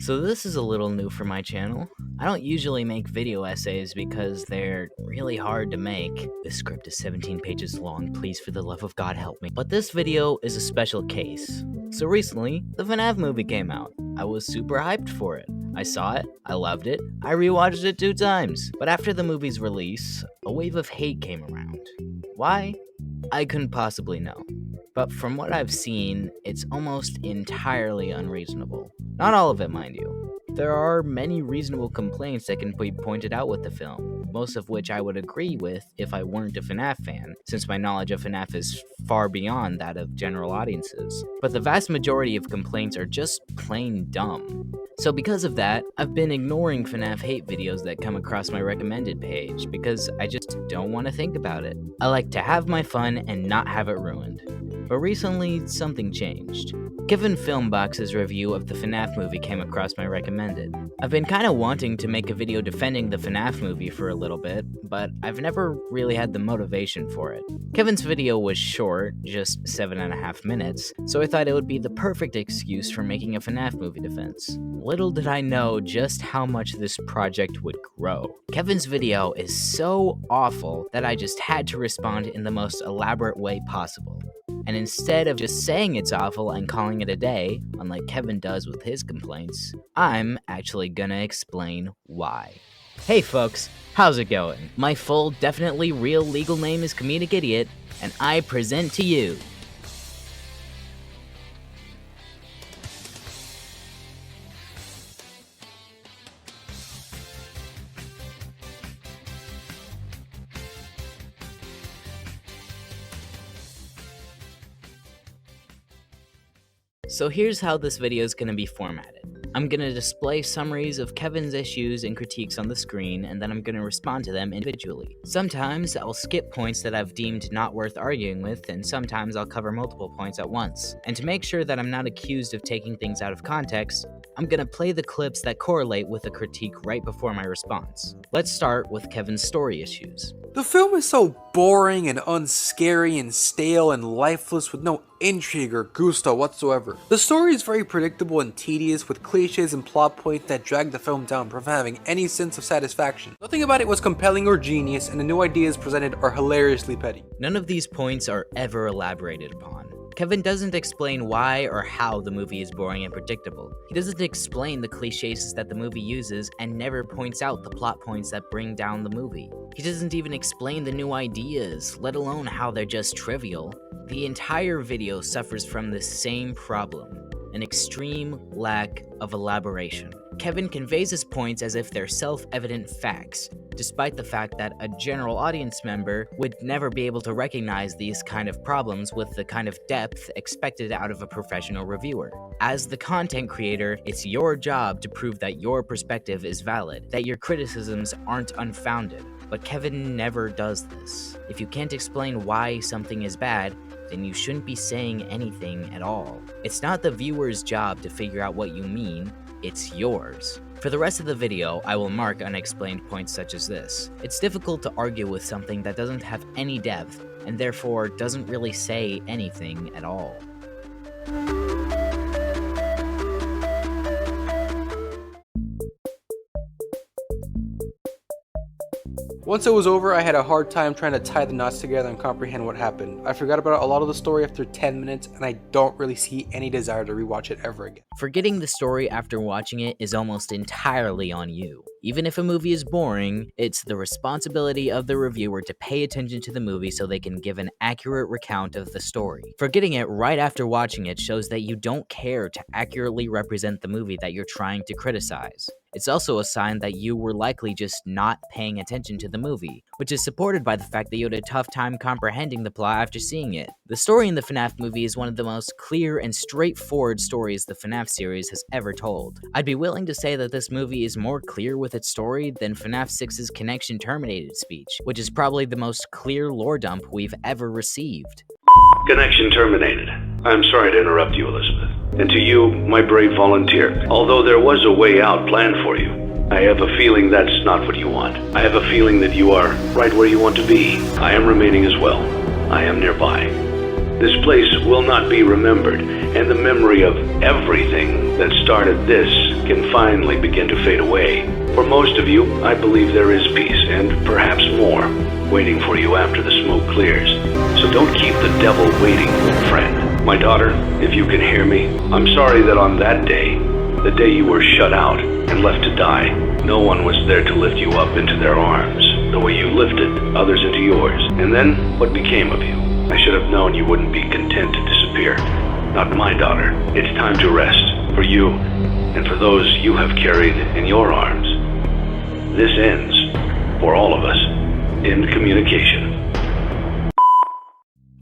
So this is a little new for my channel. I don't usually make video essays because they're really hard to make. This script is 17 pages long, please for the love of God help me. But this video is a special case. So recently, the FNAF movie came out. I was super hyped for it. I saw it, I loved it, I rewatched it 2 times. But after the movie's release, a wave of hate came around. Why? I couldn't possibly know. But from what I've seen, it's almost entirely unreasonable. Not all of it, mind you. There are many reasonable complaints that can be pointed out with the film, most of which I would agree with if I weren't a FNAF fan, since my knowledge of FNAF is far beyond that of general audiences. But the vast majority of complaints are just plain dumb. So because of that, I've been ignoring FNAF hate videos that come across my recommended page, because I just don't want to think about it. I like to have my fun and not have it ruined. But recently, something changed. KevinsFilmBox's review of the FNAF movie came across my recommended. I've been kinda wanting to make a video defending the FNAF movie for a little bit, but I've never really had the motivation for it. Kevin's video was short, just 7.5 minutes, so I thought it would be the perfect excuse for making a FNAF movie defense. Little did I know just how much this project would grow. Kevin's video is so awful that I just had to respond in the most elaborate way possible. And instead of just saying it's awful and calling it a day, unlike Kevin does with his complaints, I'm actually gonna explain why. Hey folks, how's it going? My full, definitely real legal name is Comedic Idiot, and I present to you So here's how this video is going to be formatted. I'm going to display summaries of Kevin's issues and critiques on the screen, and then I'm going to respond to them individually. Sometimes I'll skip points that I've deemed not worth arguing with, and sometimes I'll cover multiple points at once. And to make sure that I'm not accused of taking things out of context, I'm going to play the clips that correlate with the critique right before my response. Let's start with Kevin's story issues. The film is so boring and unscary and stale and lifeless with no intrigue or gusto whatsoever. The story is very predictable and tedious with cliches and plot points that drag the film down from having any sense of satisfaction. Nothing about it was compelling or genius, and the new ideas presented are hilariously petty. None of these points are ever elaborated upon. Kevin doesn't explain why or how the movie is boring and predictable. He doesn't explain the cliches that the movie uses and never points out the plot points that bring down the movie. He doesn't even explain the new ideas, let alone how they're just trivial. The entire video suffers from the same problem, an extreme lack of elaboration. Kevin conveys his points as if they're self-evident facts, despite the fact that a general audience member would never be able to recognize these kind of problems with the kind of depth expected out of a professional reviewer. As the content creator, it's your job to prove that your perspective is valid, that your criticisms aren't unfounded. But Kevin never does this. If you can't explain why something is bad, then you shouldn't be saying anything at all. It's not the viewer's job to figure out what you mean, it's yours. For the rest of the video, I will mark unexplained points such as this. It's difficult to argue with something that doesn't have any depth, and therefore doesn't really say anything at all. Once it was over, I had a hard time trying to tie the knots together and comprehend what happened. I forgot about a lot of the story after 10 minutes, and I don't really see any desire to rewatch it ever again. Forgetting the story after watching it is almost entirely on you. Even if a movie is boring, it's the responsibility of the reviewer to pay attention to the movie so they can give an accurate recount of the story. Forgetting it right after watching it shows that you don't care to accurately represent the movie that you're trying to criticize. It's also a sign that you were likely just not paying attention to the movie, which is supported by the fact that you had a tough time comprehending the plot after seeing it. The story in the FNAF movie is one of the most clear and straightforward stories the FNAF series has ever told. I'd be willing to say that this movie is more clear with its story than FNAF 6's Connection Terminated speech, which is probably the most clear lore dump we've ever received. Connection terminated. I'm sorry to interrupt you, Elizabeth. And to you, my brave volunteer, although there was a way out planned for you, I have a feeling that's not what you want. I have a feeling that you are right where you want to be. I am remaining as well. I am nearby. This place will not be remembered, and the memory of everything that started this can finally begin to fade away. For most of you, I believe there is peace, and perhaps more, waiting for you after the smoke clears. So don't keep the devil waiting, friend. My daughter, if you can hear me, I'm sorry that on that day, the day you were shut out and left to die, no one was there to lift you up into their arms, the way you lifted others into yours. And then, what became of you? I should have known you wouldn't be content to disappear. Not my daughter. It's time to rest, for you, and for those you have carried in your arms. This ends, for all of us, in communication.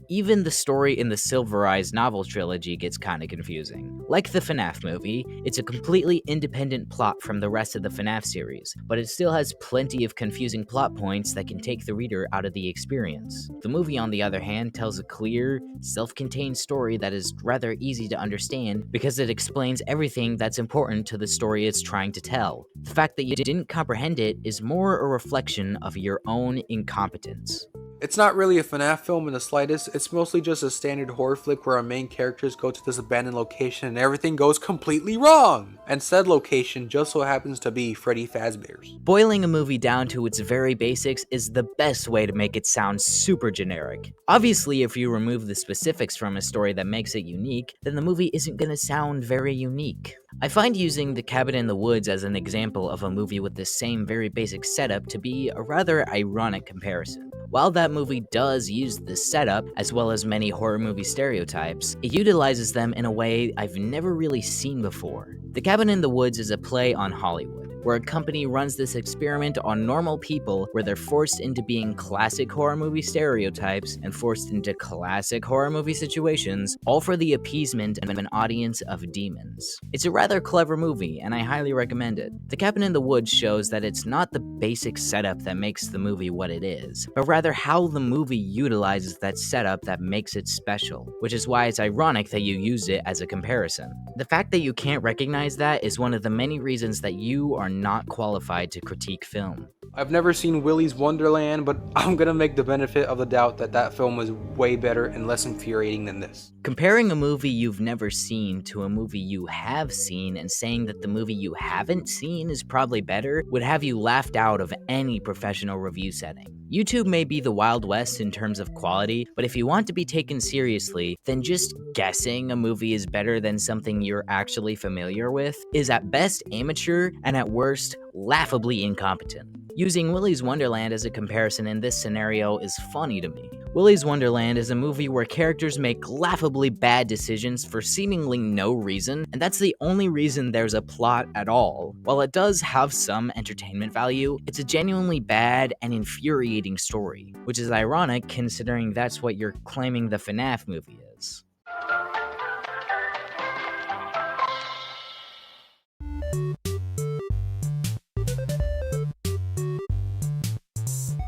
Even the story in the Silver Eyes novel trilogy gets kinda confusing. Like the FNAF movie, it's a completely independent plot from the rest of the FNAF series, but it still has plenty of confusing plot points that can take the reader out of the experience. The movie, on the other hand, tells a clear, self-contained story that is rather easy to understand because it explains everything that's important to the story it's trying to tell. The fact that you didn't comprehend it is more a reflection of your own incompetence. It's not really a FNAF film in the slightest, it's mostly just a standard horror flick where our main characters go to this abandoned location and everything goes completely wrong! And said location just so happens to be Freddy Fazbear's. Boiling a movie down to its very basics is the best way to make it sound super generic. Obviously, if you remove the specifics from a story that makes it unique, then the movie isn't gonna sound very unique. I find using The Cabin in the Woods as an example of a movie with the same very basic setup to be a rather ironic comparison. While that movie does use this setup, as well as many horror movie stereotypes, it utilizes them in a way I've never really seen before. The Cabin in the Woods is a play on Hollywood, where a company runs this experiment on normal people where they're forced into being classic horror movie stereotypes and forced into classic horror movie situations, all for the appeasement of an audience of demons. It's a rather clever movie, and I highly recommend it. The Cabin in the Woods shows that it's not the basic setup that makes the movie what it is, but rather how the movie utilizes that setup that makes it special, which is why it's ironic that you used it as a comparison. The fact that you can't recognize that is one of the many reasons that you are not qualified to critique film. I've never seen Willy's Wonderland, but I'm gonna make the benefit of the doubt that that film was way better and less infuriating than this. Comparing a movie you've never seen to a movie you have seen and saying that the movie you haven't seen is probably better would have you laughed out of any professional review setting. YouTube may be the Wild West in terms of quality, but if you want to be taken seriously, then just guessing a movie is better than something you're actually familiar with is at best amateur and at worst laughably incompetent. Using Willy's Wonderland as a comparison in this scenario is funny to me. Willy's Wonderland is a movie where characters make laughably bad decisions for seemingly no reason, and that's the only reason there's a plot at all. While it does have some entertainment value, it's a genuinely bad and infuriating story, which is ironic considering that's what you're claiming the FNAF movie is.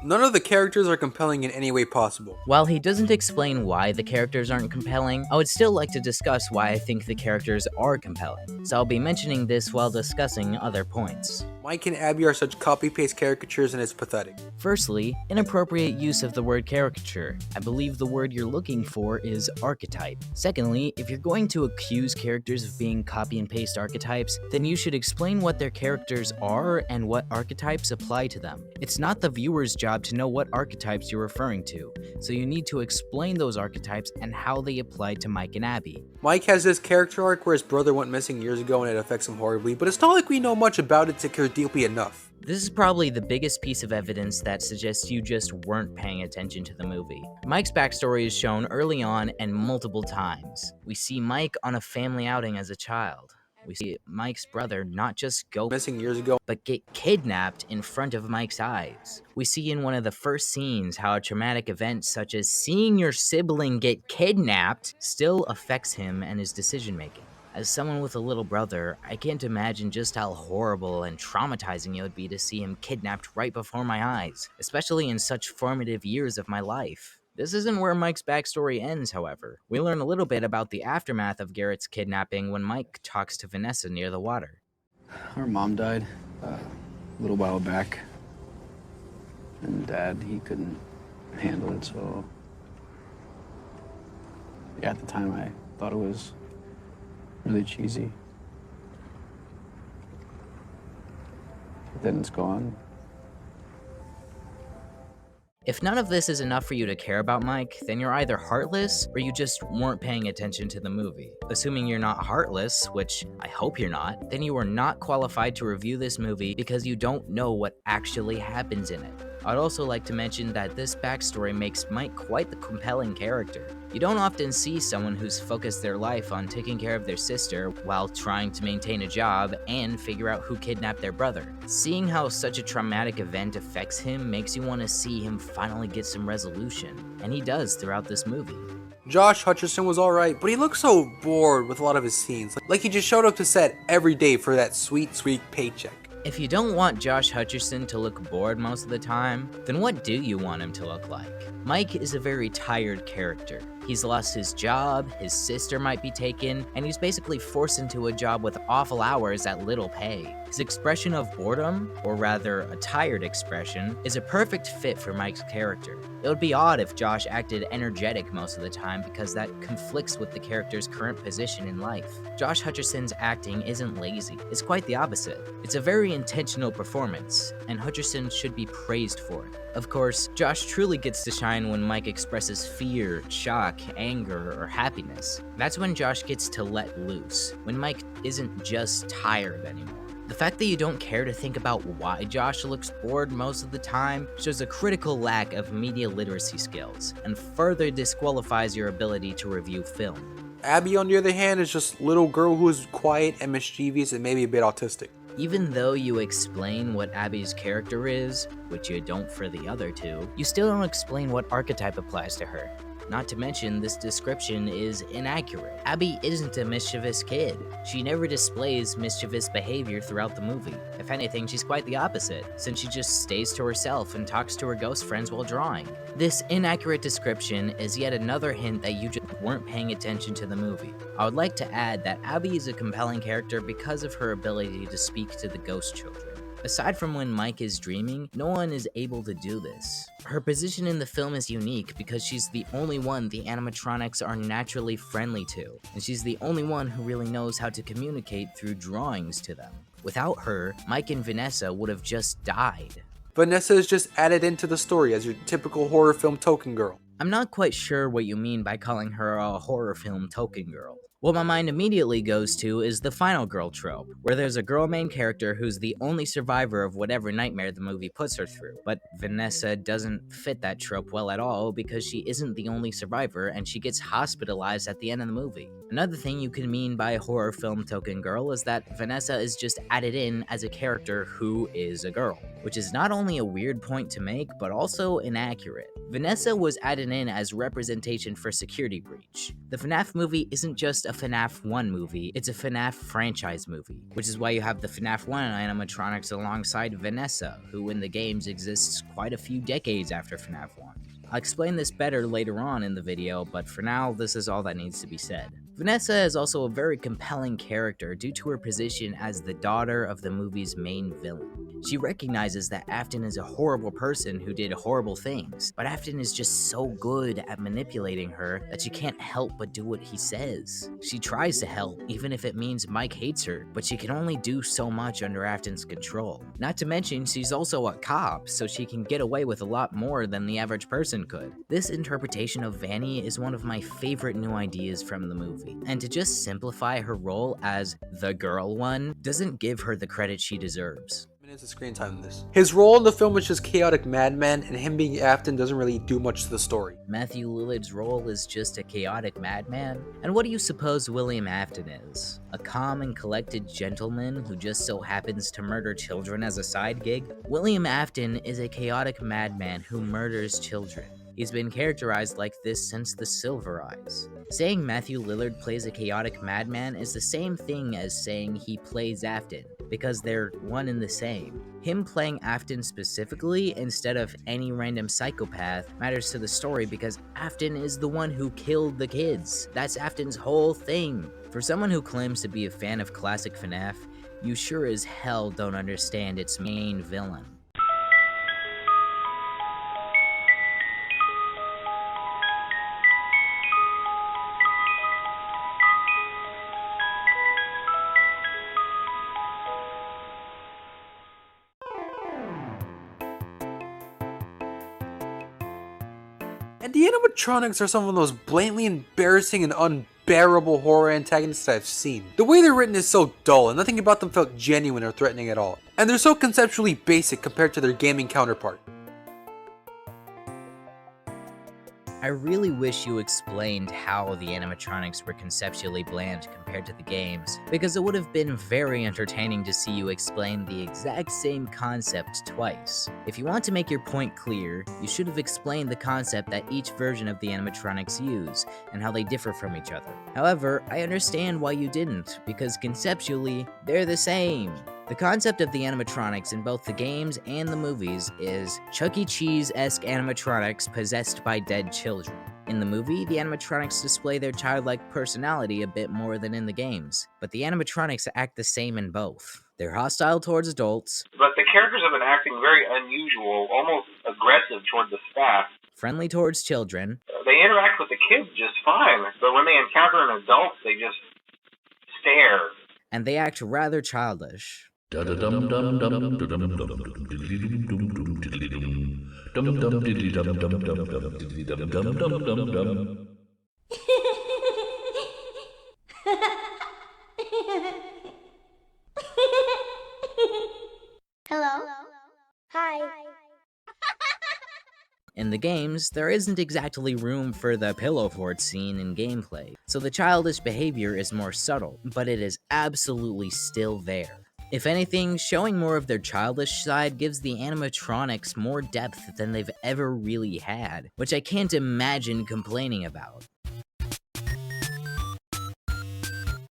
None of the characters are compelling in any way possible. While he doesn't explain why the characters aren't compelling, I would still like to discuss why I think the characters are compelling, so I'll be mentioning this while discussing other points. Mike and Abby are such copy-paste caricatures and it's pathetic. Firstly, inappropriate use of the word caricature. I believe the word you're looking for is archetype. Secondly, if you're going to accuse characters of being copy and paste archetypes, then you should explain what their characters are and what archetypes apply to them. It's not the viewer's job to know what archetypes you're referring to, so you need to explain those archetypes and how they apply to Mike and Abby. Mike has this character arc where his brother went missing years ago and it affects him horribly, but it's not like we know much about it to care deeply enough. This is probably the biggest piece of evidence that suggests you just weren't paying attention to the movie. Mike's backstory is shown early on and multiple times. We see Mike on a family outing as a child. We see Mike's brother not just go Missing years ago, but get kidnapped in front of Mike's eyes. We see in one of the first scenes how a traumatic event such as seeing your sibling get kidnapped still affects him and his decision making. As someone with a little brother, I can't imagine just how horrible and traumatizing it would be to see him kidnapped right before my eyes, especially in such formative years of my life. This isn't where Mike's backstory ends, however. We learn a little bit about the aftermath of Garrett's kidnapping when Mike talks to Vanessa near the water. Our mom died a little while back, and Dad, he couldn't handle it, so Yeah, at the time I thought it was really cheesy. But then it's gone. If none of this is enough for you to care about Mike, then you're either heartless or you just weren't paying attention to the movie. Assuming you're not heartless, which I hope you're not, then you are not qualified to review this movie because you don't know what actually happens in it. I'd also like to mention that this backstory makes Mike quite the compelling character. You don't often see someone who's focused their life on taking care of their sister while trying to maintain a job and figure out who kidnapped their brother. Seeing how such a traumatic event affects him makes you want to see him finally get some resolution, and he does throughout this movie. Josh Hutcherson was alright, but he looked so bored with a lot of his scenes. Like he just showed up to set every day for that sweet, sweet paycheck. If you don't want Josh Hutcherson to look bored most of the time, then what do you want him to look like? Mike is a very tired character. He's lost his job, his sister might be taken, and he's basically forced into a job with awful hours at little pay. His expression of boredom, or rather a tired expression, is a perfect fit for Mike's character. It would be odd if Josh acted energetic most of the time because that conflicts with the character's current position in life. Josh Hutcherson's acting isn't lazy, it's quite the opposite. It's a very intentional performance, and Hutcherson should be praised for it. Of course, Josh truly gets to shine when Mike expresses fear, shock, anger, or happiness. That's when Josh gets to let loose, when Mike isn't just tired anymore. The fact that you don't care to think about why Josh looks bored most of the time shows a critical lack of media literacy skills, and further disqualifies your ability to review film. Abby, on the other hand, is just a little girl who is quiet and mischievous and maybe a bit autistic. Even though you explain what Abby's character is, which you don't for the other two, you still don't explain what archetype applies to her. Not to mention, this description is inaccurate. Abby isn't a mischievous kid. She never displays mischievous behavior throughout the movie. If anything, she's quite the opposite, since she just stays to herself and talks to her ghost friends while drawing. This inaccurate description is yet another hint that you just weren't paying attention to the movie. I would like to add that Abby is a compelling character because of her ability to speak to the ghost children. Aside from when Mike is dreaming, no one is able to do this. Her position in the film is unique because she's the only one the animatronics are naturally friendly to, and she's the only one who really knows how to communicate through drawings to them. Without her, Mike and Vanessa would have just died. Vanessa is just added into the story as your typical horror film token girl. I'm not quite sure what you mean by calling her a horror film token girl. What my mind immediately goes to is the final girl trope, where there's a girl main character who's the only survivor of whatever nightmare the movie puts her through. But Vanessa doesn't fit that trope well at all because she isn't the only survivor and she gets hospitalized at the end of the movie. Another thing you can mean by horror film token girl is that Vanessa is just added in as a character who is a girl, which is not only a weird point to make, but also inaccurate. Vanessa was added in as representation for Security Breach. The FNAF movie isn't just a FNAF 1 movie, it's a FNAF franchise movie, which is why you have the FNAF 1 animatronics alongside Vanessa, who in the games exists quite a few decades after FNAF 1. I'll explain this better later on in the video, but for now, this is all that needs to be said. Vanessa is also a very compelling character due to her position as the daughter of the movie's main villain. She recognizes that Afton is a horrible person who did horrible things, but Afton is just so good at manipulating her that she can't help but do what he says. She tries to help, even if it means Mike hates her, but she can only do so much under Afton's control. Not to mention, she's also a cop, so she can get away with a lot more than the average person could. This interpretation of Vanny is one of my favorite new ideas from the movie, and to just simplify her role as the girl one doesn't give her the credit she deserves. Minutes of screen time in this. His role in the film is just chaotic madman, and him being Afton doesn't really do much to the story. Matthew Lillard's role is just a chaotic madman? And what do you suppose William Afton is? A calm and collected gentleman who just so happens to murder children as a side gig? William Afton is a chaotic madman who murders children. He's been characterized like this since the Silver Eyes. Saying Matthew Lillard plays a chaotic madman is the same thing as saying he plays Afton, because they're one and the same. Him playing Afton specifically, instead of any random psychopath, matters to the story because Afton is the one who killed the kids. That's Afton's whole thing. For someone who claims to be a fan of classic FNAF, you sure as hell don't understand its main villain. And the animatronics are some of the most blatantly embarrassing and unbearable horror antagonists I've seen. The way they're written is so dull, and nothing about them felt genuine or threatening at all. And they're so conceptually basic compared to their gaming counterpart. I really wish you explained how the animatronics were conceptually bland compared to the games, because it would have been very entertaining to see you explain the exact same concept twice. If you want to make your point clear, you should have explained the concept that each version of the animatronics use, and how they differ from each other. However, I understand why you didn't, because conceptually, they're the same. The concept of the animatronics in both the games and the movies is Chuck E. Cheese-esque animatronics possessed by dead children. In the movie, the animatronics display their childlike personality a bit more than in the games, but the animatronics act the same in both. They're hostile towards adults, but the characters have been acting very unusual, almost aggressive toward the staff. Friendly towards children. They interact with the kids just fine, but when they encounter an adult, they just stare. And they act rather childish. Hello? Hi. In the games, there isn't exactly room for the pillow fort scene in gameplay, so the childish behavior is more subtle, but it is absolutely still there. If anything, showing more of their childish side gives the animatronics more depth than they've ever really had, which I can't imagine complaining about.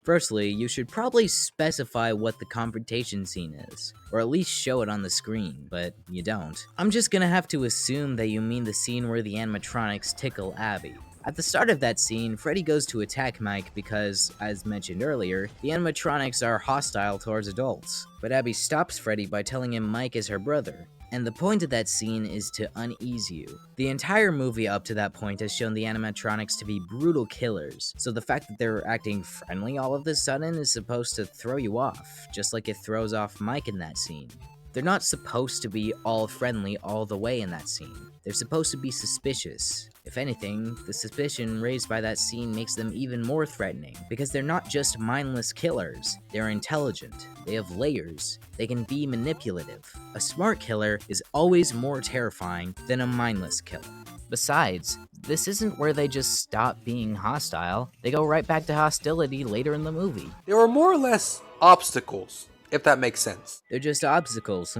Firstly, you should probably specify what the confrontation scene is, or at least show it on the screen, but you don't. I'm just gonna have to assume that you mean the scene where the animatronics tickle Abby. At the start of that scene, Freddy goes to attack Mike because, as mentioned earlier, the animatronics are hostile towards adults. But Abby stops Freddy by telling him Mike is her brother. And the point of that scene is to unease you. The entire movie up to that point has shown the animatronics to be brutal killers, so the fact that they're acting friendly all of a sudden is supposed to throw you off, just like it throws off Mike in that scene. They're not supposed to be all friendly all the way in that scene. They're supposed to be suspicious. If anything, the suspicion raised by that scene makes them even more threatening, because they're not just mindless killers, they're intelligent, they have layers, they can be manipulative. A smart killer is always more terrifying than a mindless killer. Besides, this isn't where they just stop being hostile, they go right back to hostility later in the movie. They were more or less obstacles, if that makes sense. They're just obstacles,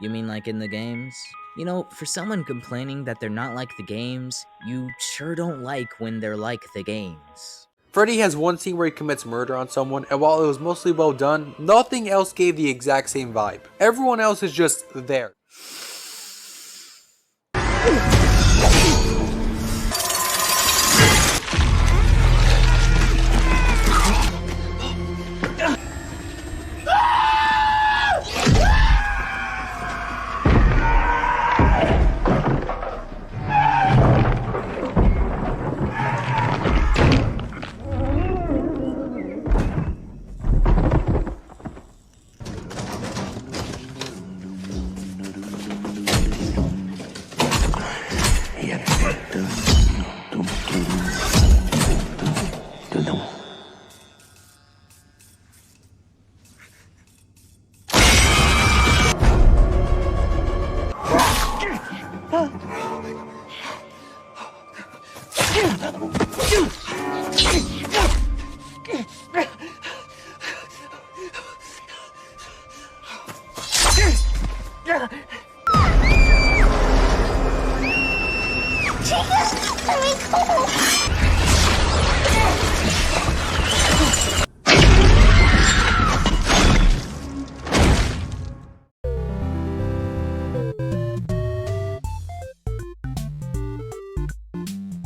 You mean like in the games? You know, for someone complaining that they're not like the games, you sure don't like when they're like the games. Freddy has one scene where he commits murder on someone, and while it was mostly well done, nothing else gave the exact same vibe. Everyone else is just there.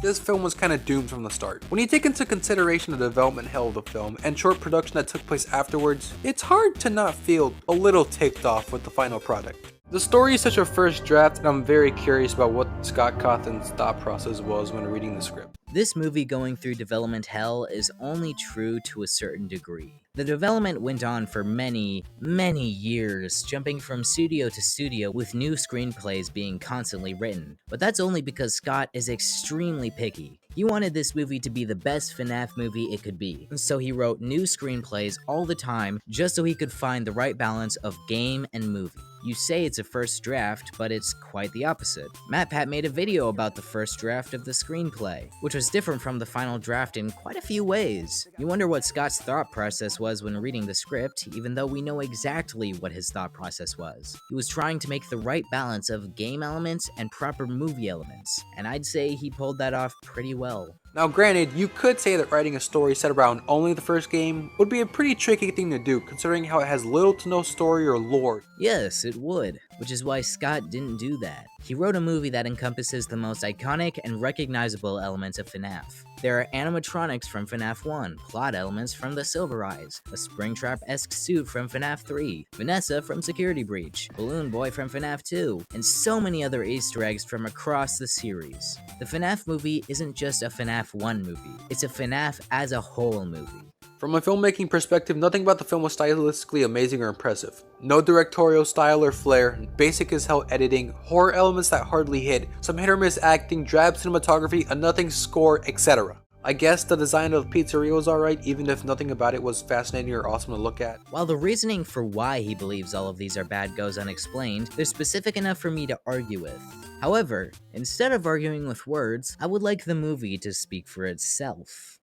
This film was kinda doomed from the start. When you take into consideration the development hell of the film and short production that took place afterwards, it's hard to not feel a little ticked off with the final product. The story is such a first draft, and I'm very curious about what Scott Cawthon's thought process was when reading the script. This movie going through development hell is only true to a certain degree. The development went on for many, many years, jumping from studio to studio with new screenplays being constantly written. But that's only because Scott is extremely picky. He wanted this movie to be the best FNAF movie it could be, so he wrote new screenplays all the time just so he could find the right balance of game and movie. You say it's a first draft, but it's quite the opposite. MatPat made a video about the first draft of the screenplay, which was different from the final draft in quite a few ways. You wonder what Scott's thought process was when reading the script, even though we know exactly what his thought process was. He was trying to make the right balance of game elements and proper movie elements, and I'd say he pulled that off pretty well. Now granted, you could say that writing a story set around only the first game would be a pretty tricky thing to do considering how it has little to no story or lore. Yes, it would, which is why Scott didn't do that. He wrote a movie that encompasses the most iconic and recognizable elements of FNAF. There are animatronics from FNAF 1, plot elements from The Silver Eyes, a Springtrap-esque suit from FNAF 3, Vanessa from Security Breach, Balloon Boy from FNAF 2, and so many other Easter eggs from across the series. The FNAF movie isn't just a FNAF 1 movie, it's a FNAF as a whole movie. From a filmmaking perspective, nothing about the film was stylistically amazing or impressive. No directorial style or flair, basic as hell editing, horror elements that hardly hit, some hit or miss acting, drab cinematography, a nothing score, etc. I guess the design of the pizzeria was alright, even if nothing about it was fascinating or awesome to look at. While the reasoning for why he believes all of these are bad goes unexplained, they're specific enough for me to argue with. However, instead of arguing with words, I would like the movie to speak for itself.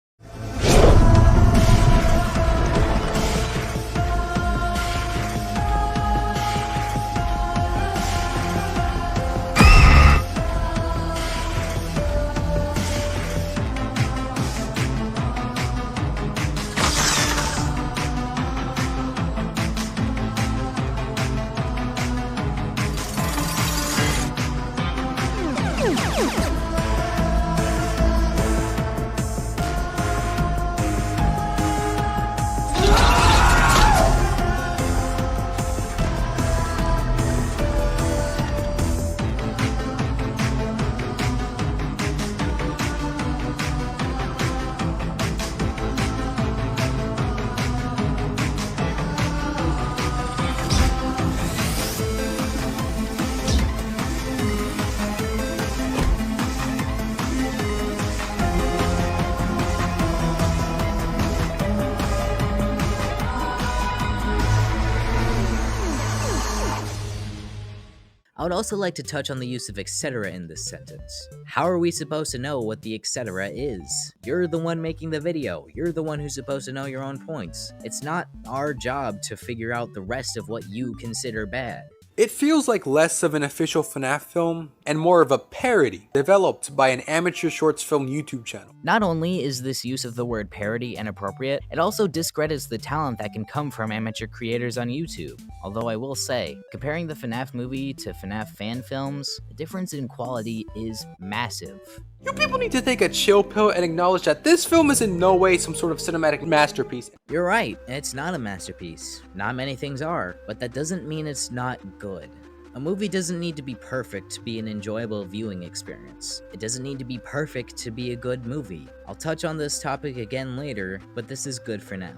I would also like to touch on the use of etc. in this sentence. How are we supposed to know what the etc. is? You're the one making the video. You're the one who's supposed to know your own points. It's not our job to figure out the rest of what you consider bad. It feels like less of an official FNAF film and more of a parody developed by an amateur shorts film YouTube channel. Not only is this use of the word parody inappropriate, it also discredits the talent that can come from amateur creators on YouTube. Although I will say, comparing the FNAF movie to FNAF fan films, the difference in quality is massive. You people need to take a chill pill and acknowledge that this film is in no way some sort of cinematic masterpiece. You're right, it's not a masterpiece. Not many things are, but that doesn't mean it's not good. A movie doesn't need to be perfect to be an enjoyable viewing experience. It doesn't need to be perfect to be a good movie. I'll touch on this topic again later, but this is good for now.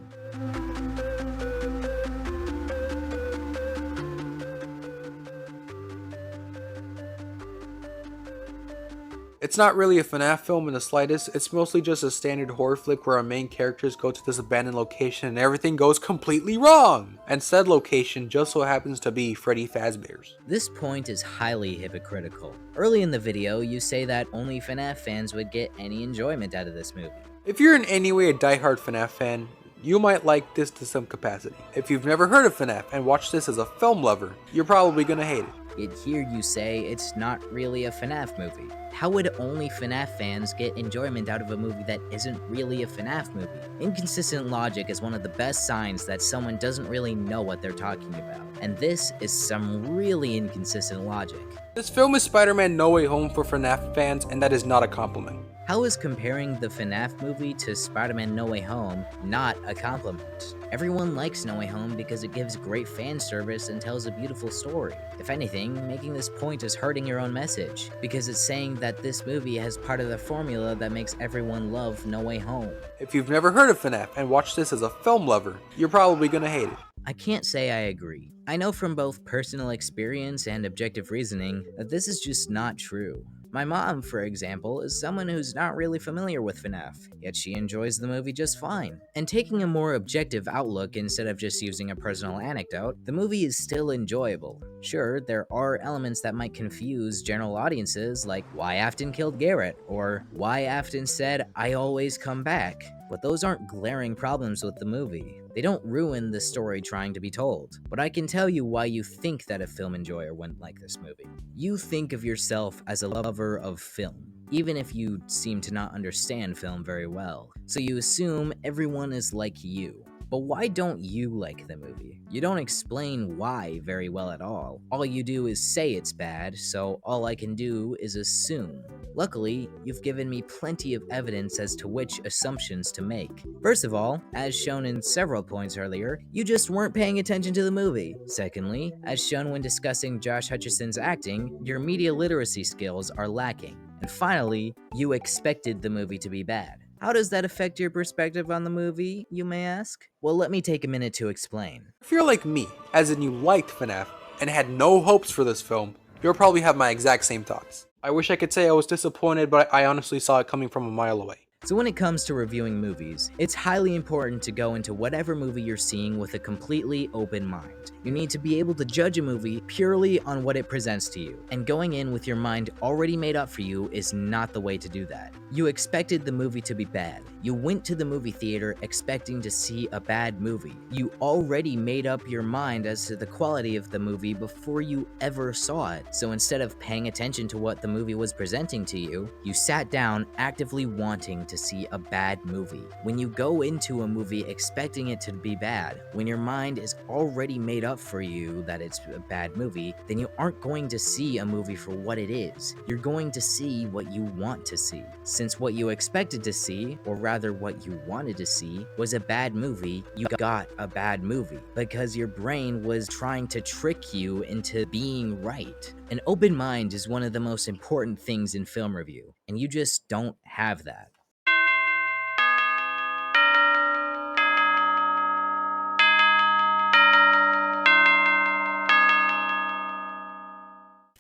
It's not really a FNAF film in the slightest, it's mostly just a standard horror flick where our main characters go to this abandoned location and everything goes completely wrong! And said location just so happens to be Freddy Fazbear's. This point is highly hypocritical. Early in the video, you say that only FNAF fans would get any enjoyment out of this movie. If you're in any way a diehard FNAF fan, you might like this to some capacity. If you've never heard of FNAF and watched this as a film lover, you're probably gonna hate it. Yet here you say it's not really a FNAF movie. How would only FNAF fans get enjoyment out of a movie that isn't really a FNAF movie? Inconsistent logic is one of the best signs that someone doesn't really know what they're talking about. And this is some really inconsistent logic. This film is Spider-Man No Way Home for FNAF fans, and that is not a compliment. How is comparing the FNAF movie to Spider-Man No Way Home not a compliment? Everyone likes No Way Home because it gives great fan service and tells a beautiful story. If anything, making this point is hurting your own message, because it's saying that this movie has part of the formula that makes everyone love No Way Home. If you've never heard of FNAF and watched this as a film lover, you're probably gonna hate it. I can't say I agree. I know from both personal experience and objective reasoning that this is just not true. My mom, for example, is someone who's not really familiar with FNAF, yet she enjoys the movie just fine. And taking a more objective outlook instead of just using a personal anecdote, the movie is still enjoyable. Sure, there are elements that might confuse general audiences, like why Afton killed Garrett, or why Afton said, "I always come back." But those aren't glaring problems with the movie. They don't ruin the story trying to be told. But I can tell you why you think that a film enjoyer wouldn't like this movie. You think of yourself as a lover of film, even if you seem to not understand film very well. So you assume everyone is like you. But why don't you like the movie? You don't explain why very well at all. All you do is say it's bad, so all I can do is assume. Luckily, you've given me plenty of evidence as to which assumptions to make. First of all, as shown in several points earlier, you just weren't paying attention to the movie. Secondly, as shown when discussing Josh Hutcherson's acting, your media literacy skills are lacking. And finally, you expected the movie to be bad. How does that affect your perspective on the movie, you may ask? Well, let me take a minute to explain. If you're like me, as in you liked FNAF, and had no hopes for this film, you'll probably have my exact same thoughts. I wish I could say I was disappointed, but I honestly saw it coming from a mile away. So when it comes to reviewing movies, it's highly important to go into whatever movie you're seeing with a completely open mind. You need to be able to judge a movie purely on what it presents to you, and going in with your mind already made up for you is not the way to do that. You expected the movie to be bad. You went to the movie theater expecting to see a bad movie. You already made up your mind as to the quality of the movie before you ever saw it. So instead of paying attention to what the movie was presenting to you, you sat down actively wanting to see a bad movie. When you go into a movie expecting it to be bad, when your mind is already made up for you that it's a bad movie, then you aren't going to see a movie for what it is. You're going to see what you want to see. Since what you expected to see, or rather what you wanted to see, was a bad movie, you got a bad movie because your brain was trying to trick you into being right. An open mind is one of the most important things in film review, and you just don't have that.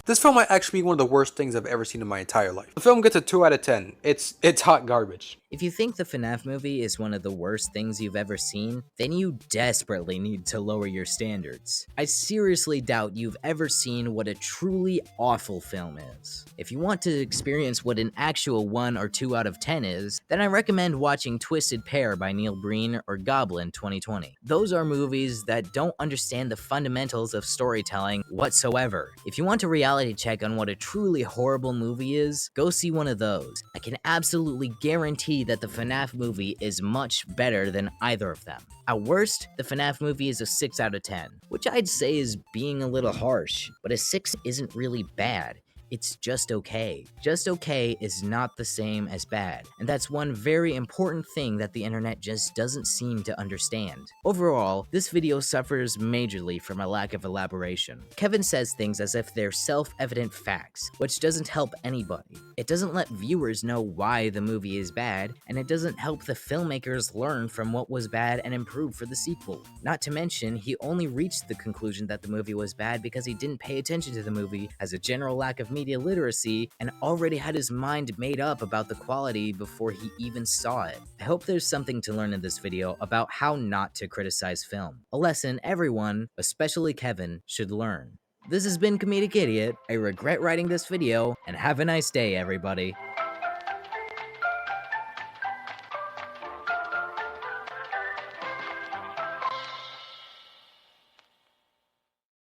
This film might actually be one of the worst things I've ever seen in my entire life. The film gets a 2 out of 10. It's hot garbage. If you think the FNAF movie is one of the worst things you've ever seen, then you desperately need to lower your standards. I seriously doubt you've ever seen what a truly awful film is. If you want to experience what an actual 1 or 2 out of 10 is, then I recommend watching Twisted Pair by Neil Breen or Goblin 2020. Those are movies that don't understand the fundamentals of storytelling whatsoever. If you want a reality check on what a truly horrible movie is, go see one of those. I can absolutely guarantee that the FNAF movie is much better than either of them. At worst, the FNAF movie is a 6 out of 10, which I'd say is being a little harsh, but a 6 isn't really bad. It's just okay. Just okay is not the same as bad, and that's one very important thing that the internet just doesn't seem to understand. Overall, this video suffers majorly from a lack of elaboration. Kevin says things as if they're self-evident facts, which doesn't help anybody. It doesn't let viewers know why the movie is bad, and it doesn't help the filmmakers learn from what was bad and improve for the sequel. Not to mention, he only reached the conclusion that the movie was bad because he didn't pay attention to the movie, has a general lack of media literacy, and already had his mind made up about the quality before he even saw it. I hope there's something to learn in this video about how not to criticize film. A lesson everyone, especially Kevin, should learn. This has been Comedic Idiot. I regret writing this video, and have a nice day, everybody.